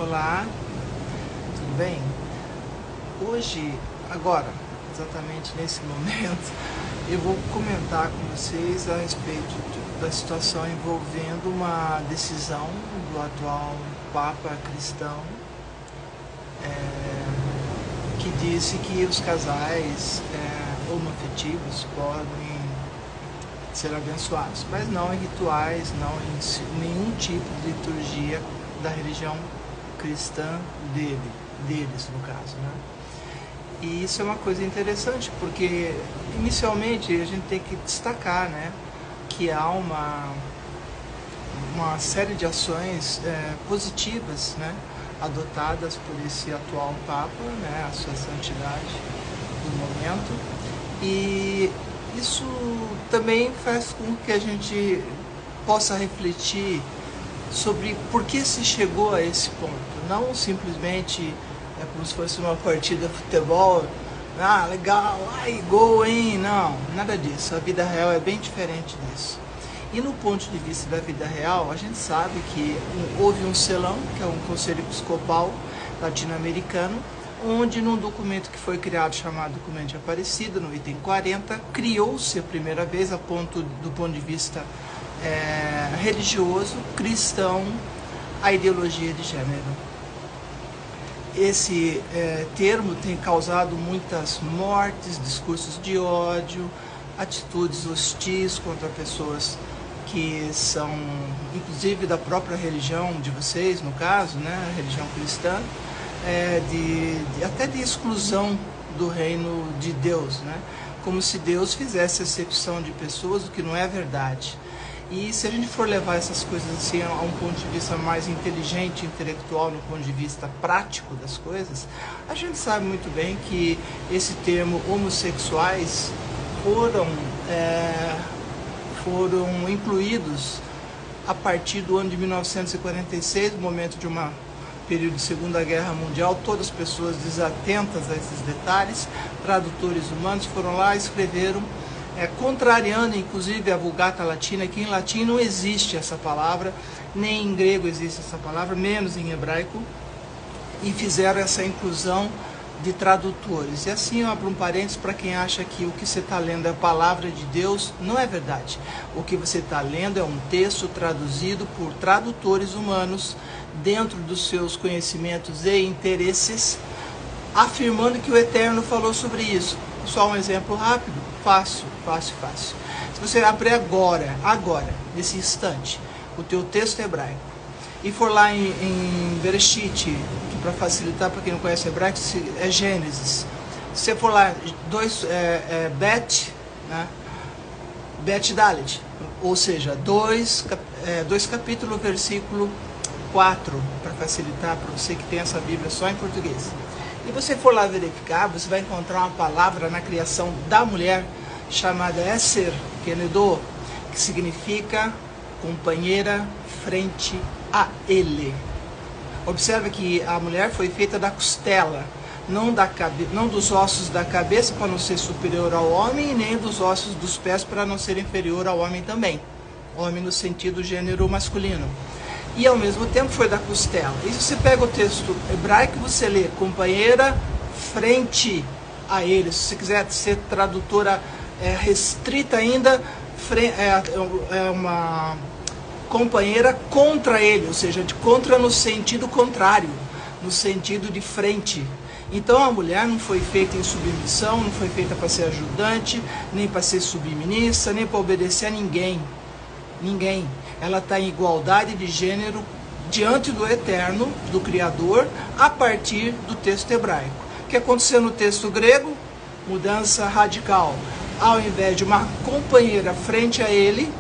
Olá, tudo bem? Hoje, agora, exatamente nesse momento, eu vou comentar com vocês a respeito da situação envolvendo uma decisão do atual Papa cristão, que disse que os casais homoafetivos podem ser abençoados, mas não em rituais, não em nenhum tipo de liturgia da religião cristã deles no caso, né? E isso é uma coisa interessante, porque inicialmente a gente tem que destacar, né, que há uma série de ações positivas, né, adotadas por esse atual Papa, né, a sua santidade do momento, e isso também faz com que a gente possa refletir sobre por que se chegou a esse ponto. Não simplesmente como se fosse uma partida de futebol, legal, ai, gol, hein? Não, nada disso. A vida real é bem diferente disso. E no ponto de vista da vida real, a gente sabe que houve um CELAM, que é um Conselho Episcopal Latino-Americano, onde num documento que foi criado chamado Documento de Aparecida, no item 40, criou-se a primeira vez, do ponto de vista religioso, cristão, a ideologia de gênero. Esse termo tem causado muitas mortes, discursos de ódio, atitudes hostis contra pessoas que são, inclusive, da própria religião de vocês, no caso, né, a religião cristã, até de exclusão do reino de Deus, né, como se Deus fizesse acepção de pessoas, o que não é verdade. E se a gente for levar essas coisas assim a um ponto de vista mais inteligente, intelectual, no ponto de vista prático das coisas, a gente sabe muito bem que esse termo homossexuais foram incluídos a partir do ano de 1946, no momento de um período de Segunda Guerra Mundial. Todas as pessoas desatentas a esses detalhes, tradutores humanos, foram lá e escreveram, contrariando inclusive a Vulgata Latina, que em latim não existe essa palavra, nem em grego existe essa palavra, menos em hebraico, e fizeram essa inclusão de tradutores. E assim eu abro um parênteses para quem acha que o que você está lendo é a palavra de Deus. Não é verdade. O que você está lendo é um texto traduzido por tradutores humanos dentro dos seus conhecimentos e interesses, afirmando que o Eterno falou sobre isso. Só um exemplo rápido, fácil. Se você abrir agora, nesse instante, o teu texto hebraico, e for lá em Bereshit, que para facilitar para quem não conhece hebraico, é Gênesis. Se você for lá, Bet, né? Bet Dalet, ou seja, 2 capítulo, versículo 4, para facilitar para você que tem essa Bíblia só em português. E você for lá verificar, você vai encontrar uma palavra na criação da mulher chamada Esser Kenedô, que significa companheira frente a ele. Observe que a mulher foi feita da costela, não dos ossos da cabeça para não ser superior ao homem, e nem dos ossos dos pés para não ser inferior ao homem também. Homem no sentido gênero masculino. E ao mesmo tempo foi da costela. E se você pega o texto hebraico, você lê companheira frente a ele. Se você quiser ser tradutora restrita ainda, uma companheira contra ele, ou seja, de contra no sentido contrário, no sentido de frente. Então a mulher não foi feita em submissão, não foi feita para ser ajudante, nem para ser submissa, nem para obedecer a ninguém. Ninguém. Ela está em igualdade de gênero diante do Eterno, do Criador, a partir do texto hebraico. O que aconteceu no texto grego? Mudança radical. Ao invés de uma companheira frente a ele,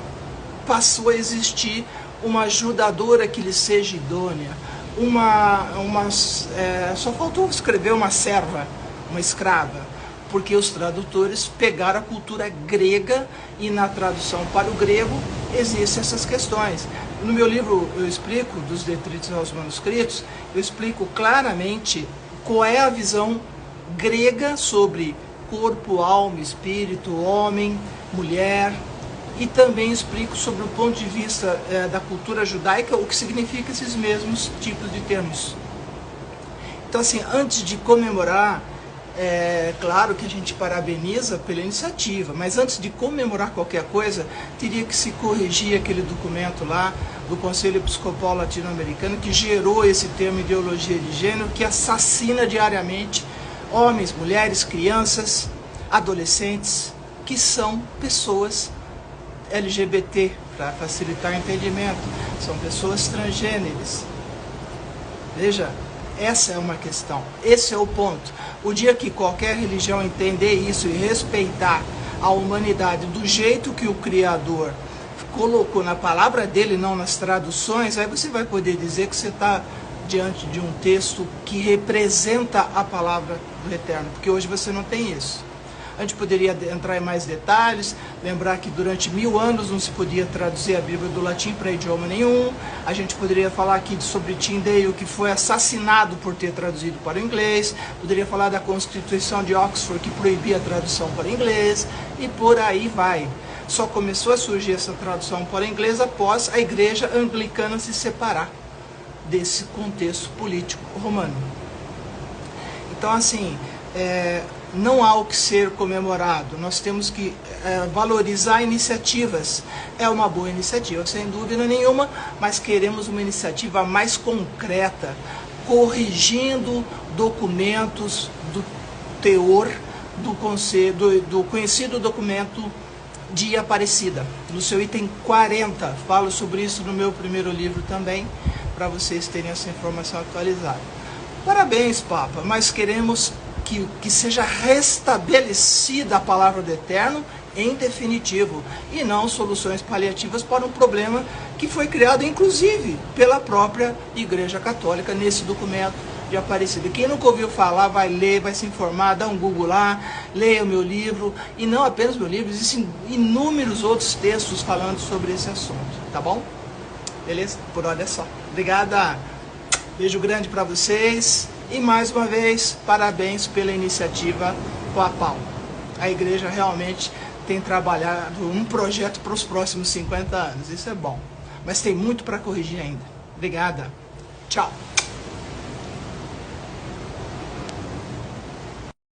passou a existir uma ajudadora que lhe seja idônea. Só faltou escrever uma serva, uma escrava, porque os tradutores pegaram a cultura grega e na tradução para o grego existem essas questões. No meu livro eu explico, dos detritos aos manuscritos, eu explico claramente qual é a visão grega sobre corpo, alma, espírito, homem, mulher, e também explico sobre o ponto de vista da cultura judaica o que significa esses mesmos tipos de termos. Então, assim, antes de comemorar, é claro que a gente parabeniza pela iniciativa, mas antes de comemorar qualquer coisa, teria que se corrigir aquele documento lá do Conselho Episcopal Latino-Americano que gerou esse termo ideologia de gênero, que assassina diariamente homens, mulheres, crianças, adolescentes, que são pessoas LGBT, para facilitar o entendimento, são pessoas transgêneres. Veja, essa é uma questão, esse é o ponto. O dia que qualquer religião entender isso e respeitar a humanidade do jeito que o Criador colocou na palavra dele, não nas traduções, aí você vai poder dizer que você está diante de um texto que representa a palavra do Eterno, porque hoje você não tem isso. A gente poderia entrar em mais detalhes, lembrar que durante 1000 anos não se podia traduzir a Bíblia do latim para idioma nenhum. A gente poderia falar aqui sobre Tyndale, que foi assassinado por ter traduzido para o inglês. Poderia falar da Constituição de Oxford, que proibia a tradução para o inglês, e por aí vai. Só começou a surgir essa tradução para o inglês após a Igreja Anglicana se separar desse contexto político romano. Então, assim, não há o que ser comemorado, nós temos que valorizar iniciativas. É uma boa iniciativa, sem dúvida nenhuma, mas queremos uma iniciativa mais concreta, corrigindo documentos do teor do conhecido documento de Aparecida. No seu item 40, falo sobre isso no meu primeiro livro também, para vocês terem essa informação atualizada. Parabéns, Papa, mas queremos que seja restabelecida a palavra do Eterno em definitivo, e não soluções paliativas para um problema que foi criado, inclusive, pela própria Igreja Católica nesse documento de Aparecida. Quem nunca ouviu falar, vai ler, vai se informar, dá um Google lá, leia o meu livro, e não apenas meu livro, existem inúmeros outros textos falando sobre esse assunto, tá bom? Beleza? Por hora é só. Obrigada, beijo grande para vocês. E mais uma vez, parabéns pela iniciativa papal. A igreja realmente tem trabalhado um projeto para os próximos 50 anos. Isso é bom. Mas tem muito para corrigir ainda. Obrigada. Tchau.